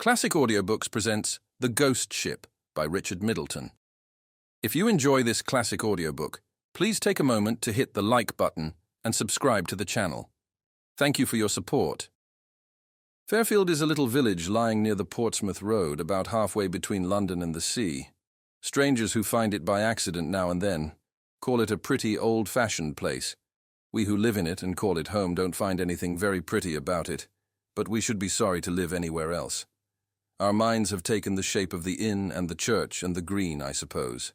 Classic Audiobooks presents The Ghost Ship by Richard Middleton. If you enjoy this classic audiobook, please take a moment to hit the like button and subscribe to the channel. Thank you for your support. Fairfield is a little village lying near the Portsmouth Road, about halfway between London and the sea. Strangers who find it by accident now and then call it a pretty old-fashioned place. We who live in it and call it home don't find anything very pretty about it, but we should be sorry to live anywhere else. Our minds have taken the shape of the inn and the church and the green, I suppose.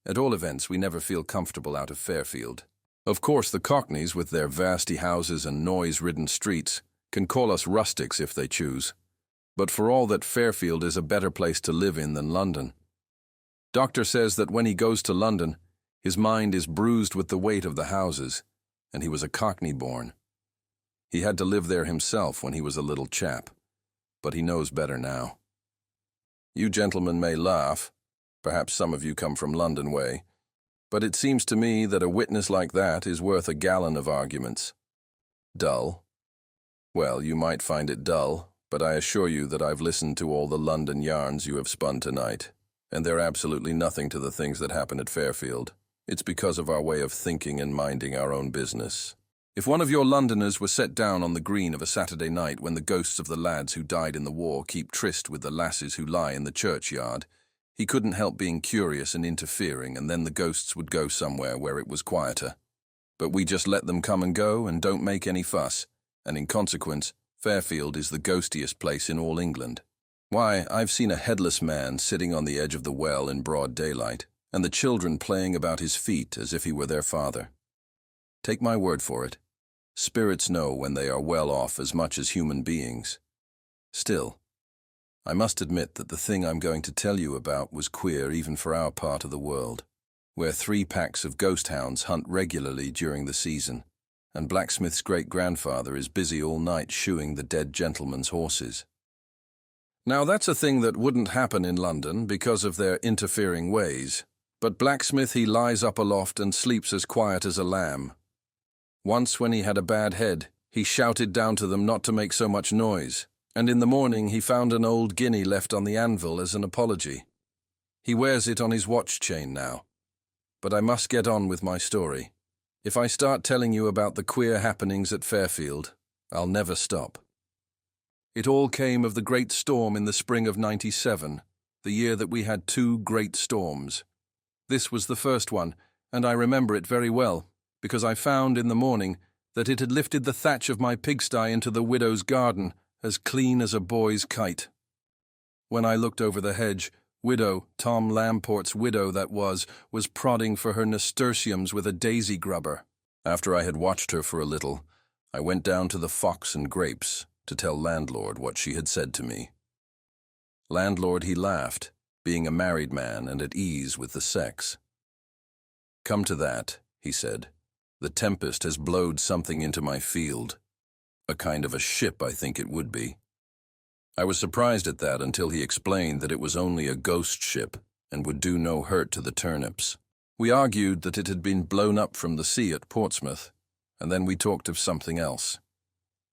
At all events, we never feel comfortable out of Fairfield. Of course, the Cockneys, with their vasty houses and noise-ridden streets, can call us rustics if they choose. But for all that, Fairfield is a better place to live in than London. Doctor says that when he goes to London, his mind is bruised with the weight of the houses, and he was a Cockney born. He had to live there himself when he was a little chap, but he knows better now. You gentlemen may laugh, perhaps some of you come from London way, but it seems to me that a witness like that is worth a gallon of arguments. Dull? Well, you might find it dull, but I assure you that I've listened to all the London yarns you have spun tonight, and they're absolutely nothing to the things that happen at Fairfield. It's because of our way of thinking and minding our own business. If one of your Londoners were set down on the green of a Saturday night when the ghosts of the lads who died in the war keep tryst with the lasses who lie in the churchyard, he couldn't help being curious and interfering, and then the ghosts would go somewhere where it was quieter. But we just let them come and go and don't make any fuss, and in consequence, Fairfield is the ghostiest place in all England. Why, I've seen a headless man sitting on the edge of the well in broad daylight, and the children playing about his feet as if he were their father. Take my word for it. Spirits know when they are well off as much as human beings. Still, I must admit that the thing I'm going to tell you about was queer even for our part of the world, where 3 packs of ghost hounds hunt regularly during the season, and Blacksmith's great-grandfather is busy all night shoeing the dead gentleman's horses. Now that's a thing that wouldn't happen in London because of their interfering ways, but Blacksmith, he lies up aloft and sleeps as quiet as a lamb. Once when he had a bad head, he shouted down to them not to make so much noise, and in the morning he found an old guinea left on the anvil as an apology. He wears it on his watch chain now. But I must get on with my story. If I start telling you about the queer happenings at Fairfield, I'll never stop. It all came of the great storm in the spring of '97, the year that we had 2 great storms. This was the first one, and I remember it very well, because I found in the morning that it had lifted the thatch of my pigsty into the widow's garden, as clean as a boy's kite. When I looked over the hedge, widow, Tom Lamport's widow that was prodding for her nasturtiums with a daisy grubber. After I had watched her for a little, I went down to the Fox and Grapes to tell landlord what she had said to me. Landlord, he laughed, being a married man and at ease with the sex. Come to that, he said. The tempest has blowed something into my field. A kind of a ship, I think it would be. I was surprised at that until he explained that it was only a ghost ship and would do no hurt to the turnips. We argued that it had been blown up from the sea at Portsmouth, and then we talked of something else.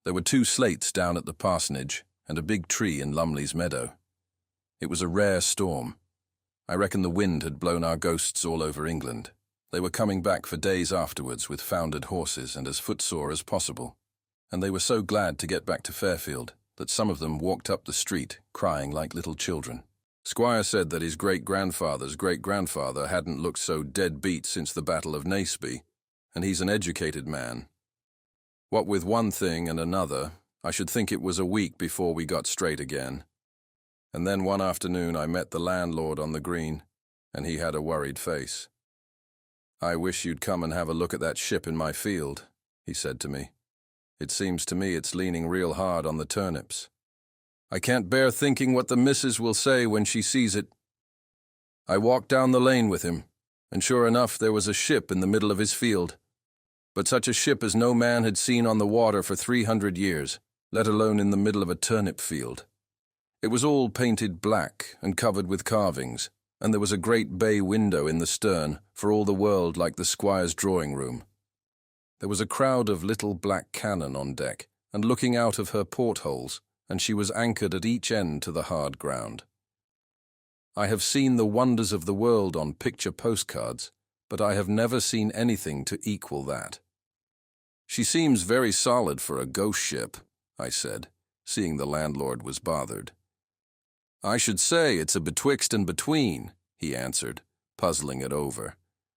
There were 2 slates down at the parsonage and a big tree in Lumley's meadow. It was a rare storm. I reckon the wind had blown our ghosts all over England. They were coming back for days afterwards with foundered horses and as footsore as possible, and they were so glad to get back to Fairfield that some of them walked up the street crying like little children. Squire said that his great-grandfather's great-grandfather hadn't looked so dead beat since the Battle of Naseby, and he's an educated man. What with one thing and another, I should think it was a week before we got straight again. And then one afternoon I met the landlord on the green, and he had a worried face. I wish you'd come and have a look at that ship in my field, he said to me. It seems to me it's leaning real hard on the turnips. I can't bear thinking what the missus will say when she sees it. I walked down the lane with him, and sure enough there was a ship in the middle of his field. But such a ship as no man had seen on the water for 300 years, let alone in the middle of a turnip field. It was all painted black and covered with carvings, and there was a great bay window in the stern, for all the world like the squire's drawing-room. There was a crowd of little black cannon on deck, and looking out of her portholes, and she was anchored at each end to the hard ground. I have seen the wonders of the world on picture postcards, but I have never seen anything to equal that. She seems very solid for a ghost ship, I said, seeing the landlord was bothered. I should say it's a betwixt and between, he answered, puzzling it over.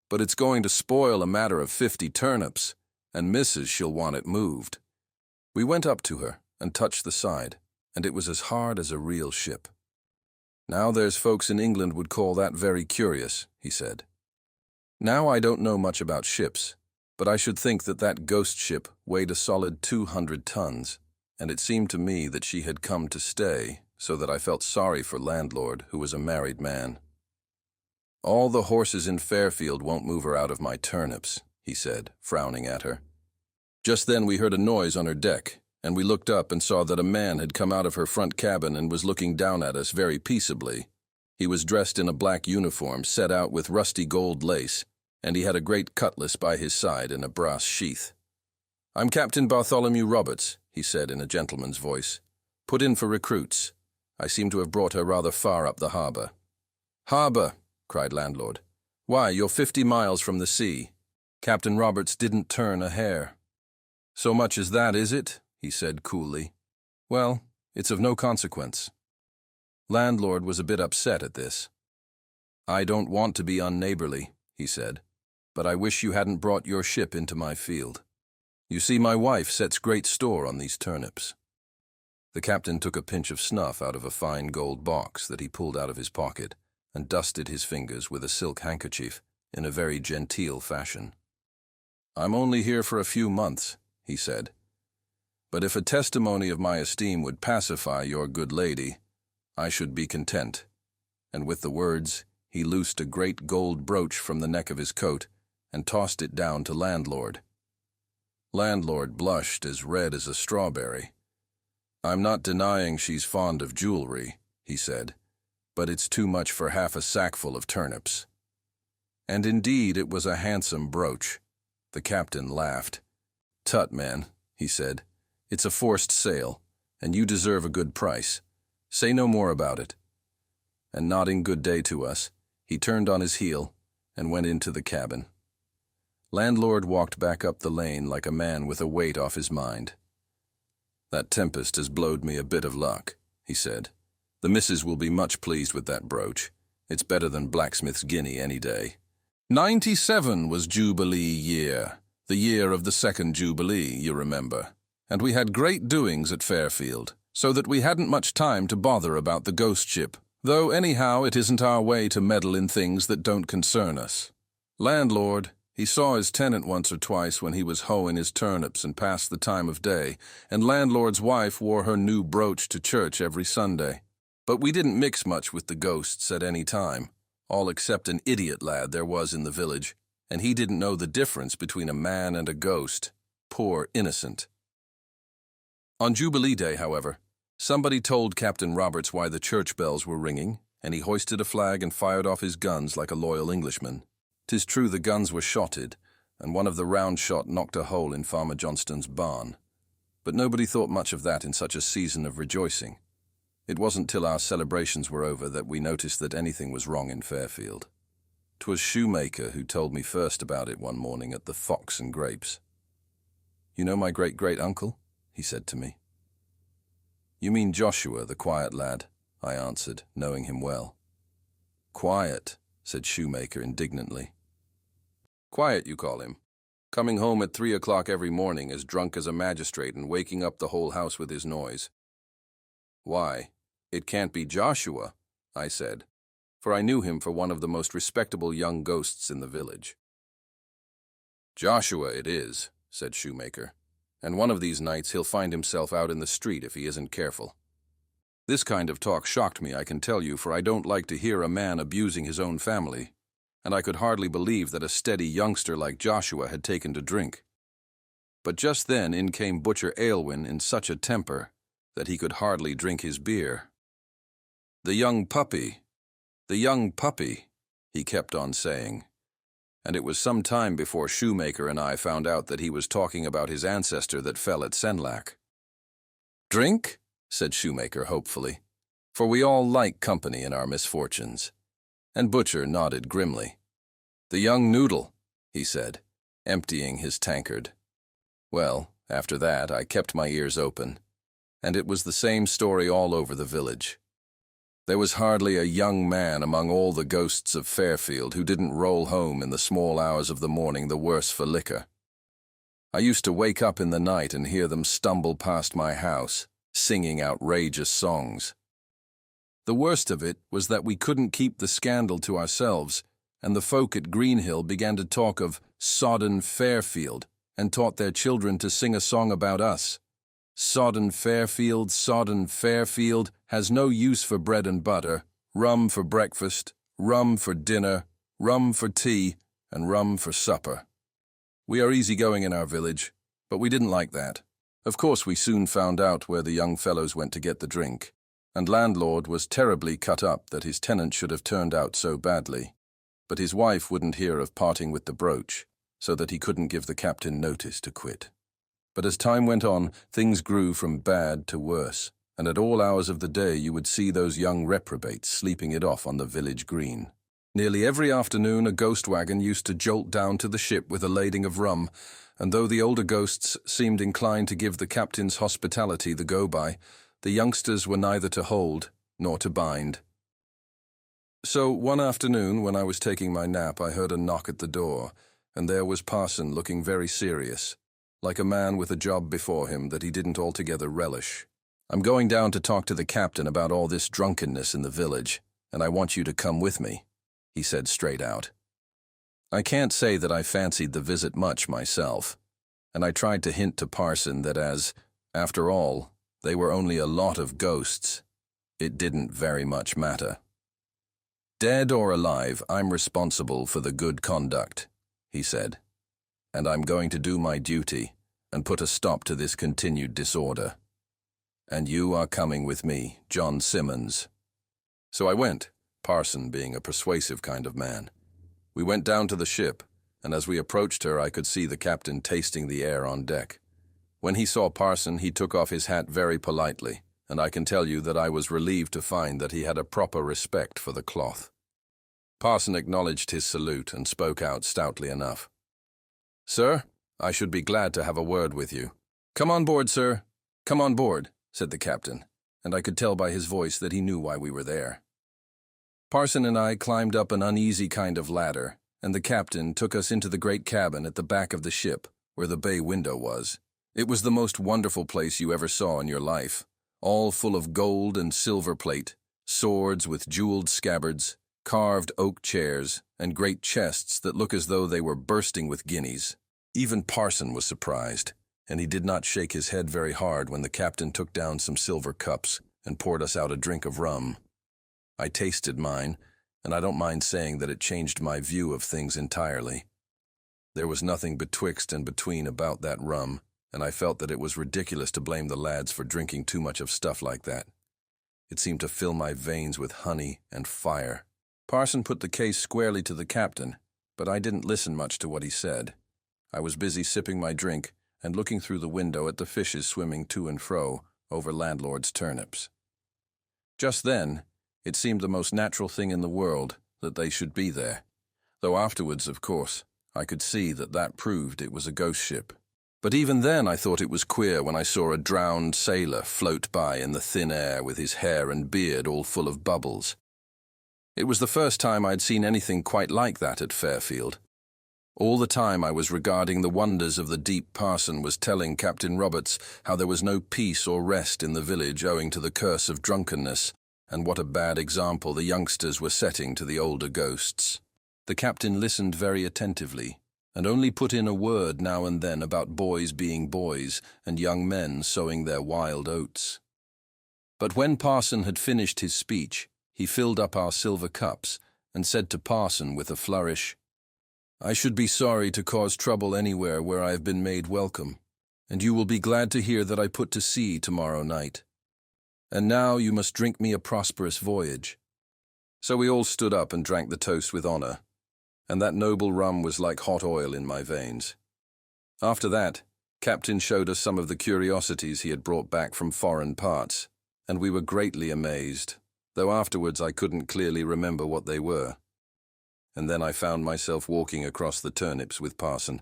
But it's going to spoil a matter of 50 turnips, and Mrs. she'll want it moved. We went up to her and touched the side, and it was as hard as a real ship. Now there's folks in England would call that very curious, he said. Now I don't know much about ships, but I should think that that ghost ship weighed a solid 200 tons, and it seemed to me that she had come to stay, so that I felt sorry for landlord, who was a married man. All the horses in Fairfield won't move her out of my turnips, he said, frowning at her. Just then we heard a noise on her deck, and we looked up and saw that a man had come out of her front cabin and was looking down at us very peaceably. He was dressed in a black uniform set out with rusty gold lace, and he had a great cutlass by his side in a brass sheath. "I'm Captain Bartholomew Roberts," he said in a gentleman's voice. "Put in for recruits. I seem to have brought her rather far up the harbour." "Harbour!" cried landlord. "Why, you're 50 miles from the sea." Captain Roberts didn't turn a hair. "So much as that, is it?" he said coolly. "Well, it's of no consequence." Landlord was a bit upset at this. "I don't want to be unneighbourly," he said, "but I wish you hadn't brought your ship into my field. You see, my wife sets great store on these turnips." The captain took a pinch of snuff out of a fine gold box that he pulled out of his pocket and dusted his fingers with a silk handkerchief in a very genteel fashion. "I'm only here for a few months," he said, "but if a testimony of my esteem would pacify your good lady, I should be content." And with the words, he loosed a great gold brooch from the neck of his coat and tossed it down to landlord. Landlord blushed as red as a strawberry. "I'm not denying she's fond of jewelry," he said, "but it's too much for half a sackful of turnips." And indeed it was a handsome brooch. The captain laughed. "Tut, man," he said, "it's a forced sale, and you deserve a good price. Say no more about it." And nodding good day to us, he turned on his heel and went into the cabin. Landlord walked back up the lane like a man with a weight off his mind. "That tempest has blowed me a bit of luck," he said. "The missus will be much pleased with that brooch. It's better than blacksmith's guinea any day." 97 was Jubilee year, the year of the second Jubilee, you remember, and we had great doings at Fairfield, so that we hadn't much time to bother about the ghost ship, though anyhow it isn't our way to meddle in things that don't concern us. Landlord, he saw his tenant once or twice when he was hoeing his turnips and passed the time of day, and landlord's wife wore her new brooch to church every Sunday. But we didn't mix much with the ghosts at any time, all except an idiot lad there was in the village, and he didn't know the difference between a man and a ghost. Poor innocent. On Jubilee Day, however, somebody told Captain Roberts why the church bells were ringing, and he hoisted a flag and fired off his guns like a loyal Englishman. 'Tis true the guns were shotted, and one of the round shot knocked a hole in Farmer Johnston's barn. But nobody thought much of that in such a season of rejoicing. It wasn't till our celebrations were over that we noticed that anything was wrong in Fairfield. 'Twas Shoemaker who told me first about it one morning at the Fox and Grapes. "You know my great-great-uncle?" he said to me. "You mean Joshua, the quiet lad," I answered, knowing him well. "Quiet," said Shoemaker indignantly. "Quiet, you call him, coming home at 3 o'clock every morning as drunk as a magistrate and waking up the whole house with his noise." "Why, it can't be Joshua," I said, for I knew him for one of the most respectable young ghosts in the village. "Joshua it is," said Shoemaker, "and one of these nights he'll find himself out in the street if he isn't careful." This kind of talk shocked me, I can tell you, for I don't like to hear a man abusing his own family, and I could hardly believe that a steady youngster like Joshua had taken to drink. But just then in came Butcher Aylwin in such a temper that he could hardly drink his beer. The young puppy, he kept on saying, and it was some time before Shoemaker and I found out that he was talking about his ancestor that fell at Senlac. "Drink?" said Shoemaker hopefully, for we all like company in our misfortunes. And Butcher nodded grimly. The young noodle, he said, emptying his tankard. Well, after that, I kept my ears open, and it was the same story all over the village. There was hardly a young man among all the ghosts of Fairfield who didn't roll home in the small hours of the morning the worse for liquor. I used to wake up in the night and hear them stumble past my house, singing outrageous songs. The worst of it was that we couldn't keep the scandal to ourselves, and the folk at Greenhill began to talk of sodden Fairfield and taught their children to sing a song about us. Sodden Fairfield, has no use for bread and butter, rum for breakfast, rum for dinner, rum for tea, and rum for supper. We are easygoing in our village, but we didn't like that. Of course, we soon found out where the young fellows went to get the drink, and landlord was terribly cut up that his tenant should have turned out so badly. But his wife wouldn't hear of parting with the brooch, so that he couldn't give the captain notice to quit. But as time went on, things grew from bad to worse, and at all hours of the day you would see those young reprobates sleeping it off on the village green. Nearly every afternoon a ghost wagon used to jolt down to the ship with a lading of rum, and though the older ghosts seemed inclined to give the captain's hospitality the go-by, the youngsters were neither to hold nor to bind. So one afternoon, when I was taking my nap, I heard a knock at the door, and there was Parson looking very serious, like a man with a job before him that he didn't altogether relish. "I'm going down to talk to the captain about all this drunkenness in the village, and I want you to come with me," he said straight out. I can't say that I fancied the visit much myself, and I tried to hint to Parson that as, after all, they were only a lot of ghosts, it didn't very much matter. "Dead or alive, I'm responsible for the good conduct," he said, "and I'm going to do my duty and put a stop to this continued disorder. And you are coming with me, John Simmons." So I went, Parson being a persuasive kind of man. We went down to the ship, and as we approached her I could see the captain tasting the air on deck. When he saw Parson, he took off his hat very politely, and I can tell you that I was relieved to find that he had a proper respect for the cloth. Parson acknowledged his salute and spoke out stoutly enough. "Sir, I should be glad to have a word with you." "Come on board, sir. Come on board," said the captain, and I could tell by his voice that he knew why we were there. Parson and I climbed up an uneasy kind of ladder, and the captain took us into the great cabin at the back of the ship, where the bay window was. It was the most wonderful place you ever saw in your life, all full of gold and silver plate, swords with jeweled scabbards, carved oak chairs, and great chests that look as though they were bursting with guineas. Even Parson was surprised, and he did not shake his head very hard when the captain took down some silver cups and poured us out a drink of rum. I tasted mine, and I don't mind saying that it changed my view of things entirely. There was nothing betwixt and between about that rum, and I felt that it was ridiculous to blame the lads for drinking too much of stuff like that. It seemed to fill my veins with honey and fire. Parson put the case squarely to the captain, but I didn't listen much to what he said. I was busy sipping my drink and looking through the window at the fishes swimming to and fro over landlord's turnips. Just then, it seemed the most natural thing in the world that they should be there, though afterwards, of course, I could see that that proved it was a ghost ship. But even then I thought it was queer when I saw a drowned sailor float by in the thin air with his hair and beard all full of bubbles. It was the first time I'd seen anything quite like that at Fairfield. All the time I was regarding the wonders of the deep. Parson was telling Captain Roberts how there was no peace or rest in the village owing to the curse of drunkenness, and what a bad example the youngsters were setting to the older ghosts. The captain listened very attentively, and only put in a word now and then about boys being boys and young men sowing their wild oats. But when Parson had finished his speech, he filled up our silver cups and said to Parson with a flourish, "I should be sorry to cause trouble anywhere where I have been made welcome, and you will be glad to hear that I put to sea tomorrow night. And now you must drink me a prosperous voyage." So we all stood up and drank the toast with honor, and that noble rum was like hot oil in my veins. After that, Captain showed us some of the curiosities he had brought back from foreign parts, and we were greatly amazed, though afterwards I couldn't clearly remember what they were. And then I found myself walking across the turnips with Parson,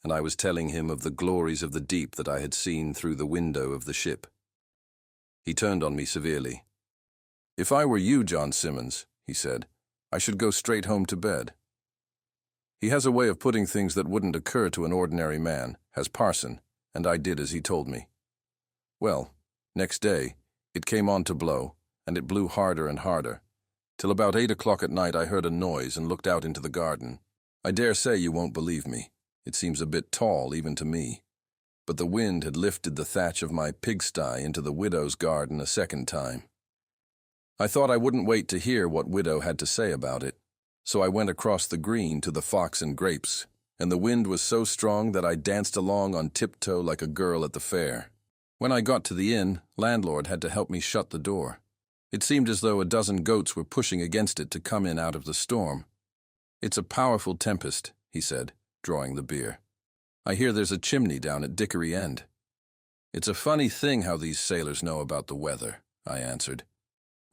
and I was telling him of the glories of the deep that I had seen through the window of the ship. He turned on me severely. "If I were you, John Simmons," he said, "I should go straight home to bed." He has a way of putting things that wouldn't occur to an ordinary man, has Parson, and I did as he told me. Well, next day, it came on to blow, and it blew harder and harder, till about 8 o'clock at night I heard a noise and looked out into the garden. I dare say you won't believe me. It seems a bit tall, even to me. But the wind had lifted the thatch of my pigsty into the widow's garden a second time. I thought I wouldn't wait to hear what Widow had to say about it, so I went across the green to the Fox and Grapes, and the wind was so strong that I danced along on tiptoe like a girl at the fair. When I got to the inn, landlord had to help me shut the door. It seemed as though a dozen goats were pushing against it to come in out of the storm. "It's a powerful tempest," he said, drawing the beer. "I hear there's a chimney down at Dickory End." "It's a funny thing how these sailors know about the weather," I answered.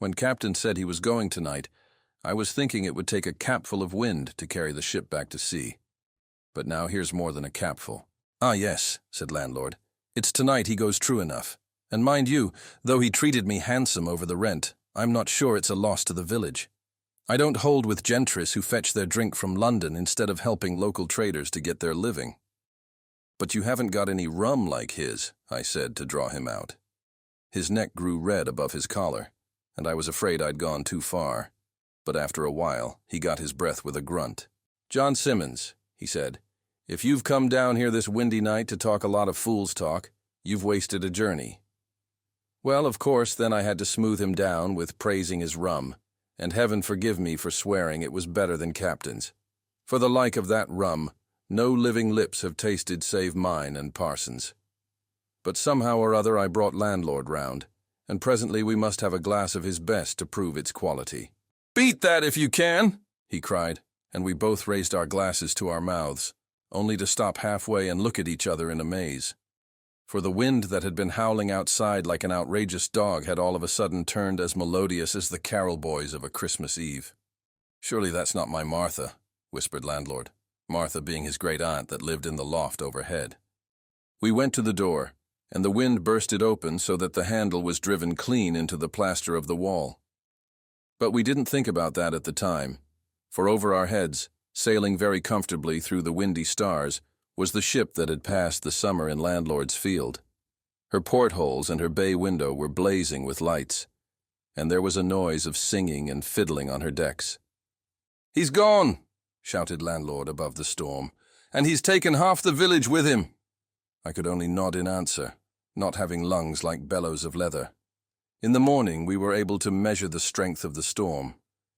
"When Captain said he was going tonight, I was thinking it would take a capful of wind to carry the ship back to sea. But now here's more than a capful." "Ah, yes," said landlord. "It's tonight he goes true enough. And mind you, though he treated me handsome over the rent, I'm not sure it's a loss to the village. I don't hold with gentries who fetch their drink from London instead of helping local traders to get their living." "But you haven't got any rum like his," I said to draw him out. His neck grew red above his collar, and I was afraid I'd gone too far. But after a while, he got his breath with a grunt. "John Simmons," he said, "if you've come down here this windy night to talk a lot of fool's talk, you've wasted a journey." Well, of course, then I had to smooth him down with praising his rum, and heaven forgive me for swearing it was better than Captain's. For the like of that rum, no living lips have tasted save mine and Parson's. But somehow or other I brought landlord round, and presently we must have a glass of his best to prove its quality. "Beat that if you can," he cried, and we both raised our glasses to our mouths, only to stop halfway and look at each other in amaze. For the wind that had been howling outside like an outrageous dog had all of a sudden turned as melodious as the carol boys of a Christmas Eve. "Surely that's not my Martha," whispered landlord, Martha being his great-aunt that lived in the loft overhead. We went to the door, and the wind burst it open so that the handle was driven clean into the plaster of the wall. But we didn't think about that at the time, for over our heads, sailing very comfortably through the windy stars, was the ship that had passed the summer in landlord's field. Her portholes and her bay window were blazing with lights, and there was a noise of singing and fiddling on her decks. "He's gone," shouted landlord above the storm, "and he's taken half the village with him." I could only nod in answer, not having lungs like bellows of leather. In the morning we were able to measure the strength of the storm,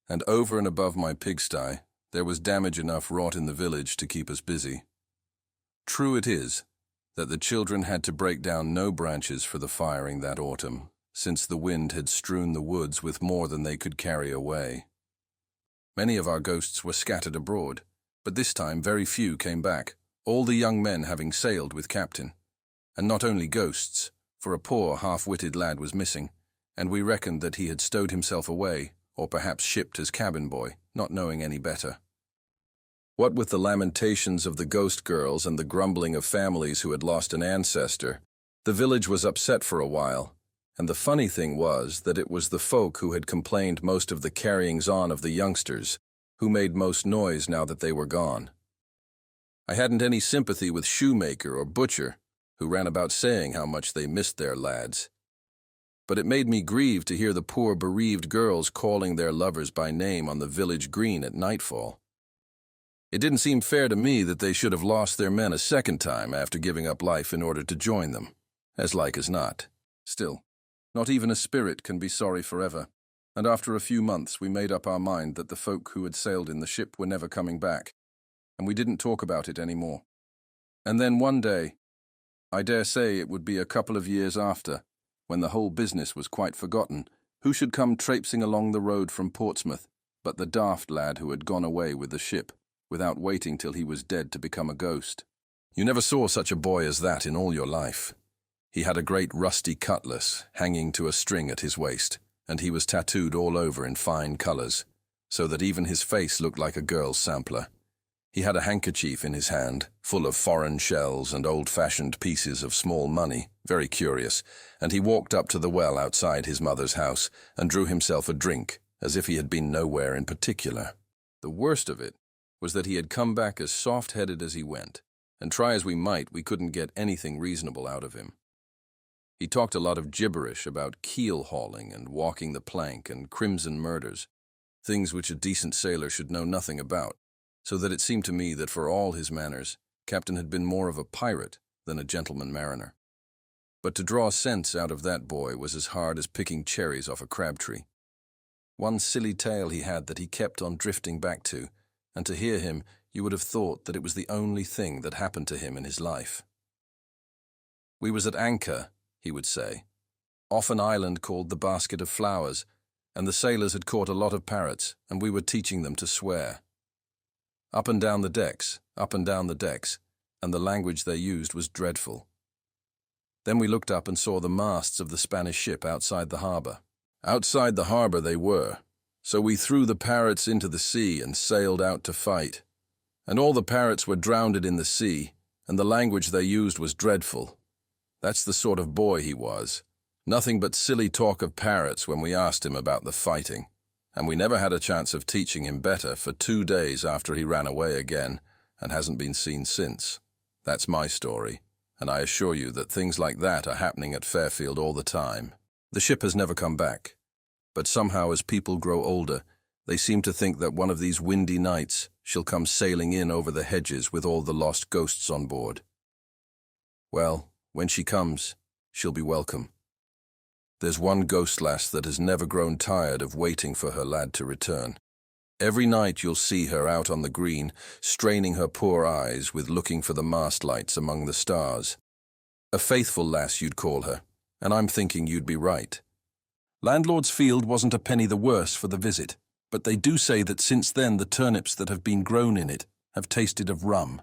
and over and above my pigsty, there was damage enough wrought in the village to keep us busy. True it is that the children had to break down no branches for the firing that autumn, since the wind had strewn the woods with more than they could carry away. Many of our ghosts were scattered abroad, but this time very few came back, all the young men having sailed with Captain. And not only ghosts, for a poor half-witted lad was missing, and we reckoned that he had stowed himself away, or perhaps shipped as cabin boy, not knowing any better. What with the lamentations of the ghost girls and the grumbling of families who had lost an ancestor, the village was upset for a while, and the funny thing was that it was the folk who had complained most of the carryings-on of the youngsters, who made most noise now that they were gone. I hadn't any sympathy with shoemaker or butcher, who ran about saying how much they missed their lads. But it made me grieve to hear the poor bereaved girls calling their lovers by name on the village green at nightfall. It didn't seem fair to me that they should have lost their men a second time after giving up life in order to join them, as like as not. Still, not even a spirit can be sorry forever, and after a few months we made up our mind that the folk who had sailed in the ship were never coming back, and we didn't talk about it any more. And then one day, I dare say it would be a couple of years after, when the whole business was quite forgotten, who should come traipsing along the road from Portsmouth but the daft lad who had gone away with the ship, without waiting till he was dead to become a ghost. You never saw such a boy as that in all your life. He had a great rusty cutlass hanging to a string at his waist, and he was tattooed all over in fine colours, so that even his face looked like a girl's sampler. He had a handkerchief in his hand, full of foreign shells and old-fashioned pieces of small money, very curious, and he walked up to the well outside his mother's house and drew himself a drink, as if he had been nowhere in particular. The worst of it was that he had come back as soft-headed as he went, and try as we might, we couldn't get anything reasonable out of him. He talked a lot of gibberish about keel-hauling and walking the plank and crimson murders, things which a decent sailor should know nothing about, so that it seemed to me that for all his manners, Captain had been more of a pirate than a gentleman mariner. But to draw sense out of that boy was as hard as picking cherries off a crab tree. One silly tale he had that he kept on drifting back to, and to hear him, you would have thought that it was the only thing that happened to him in his life. "We was at anchor," he would say, "off an island called the Basket of Flowers, and the sailors had caught a lot of parrots, and we were teaching them to swear. Up and down the decks, and the language they used was dreadful. Then we looked up and saw the masts of the Spanish ship outside the harbour. Outside the harbour they were, so we threw the parrots into the sea and sailed out to fight. And all the parrots were drowned in the sea, and the language they used was dreadful. That's the sort of boy he was. Nothing but silly talk of parrots when we asked him about the fighting, and we never had a chance of teaching him better for 2 days after he ran away again and hasn't been seen since. That's my story, and I assure you that things like that are happening at Fairfield all the time. The ship has never come back, but somehow as people grow older, they seem to think that one of these windy nights she'll come sailing in over the hedges with all the lost ghosts on board. Well, when she comes, she'll be welcome. There's one ghost lass that has never grown tired of waiting for her lad to return. Every night you'll see her out on the green, straining her poor eyes with looking for the mast lights among the stars. A faithful lass you'd call her, and I'm thinking you'd be right. Landlord's field wasn't a penny the worse for the visit, but they do say that since then the turnips that have been grown in it have tasted of rum.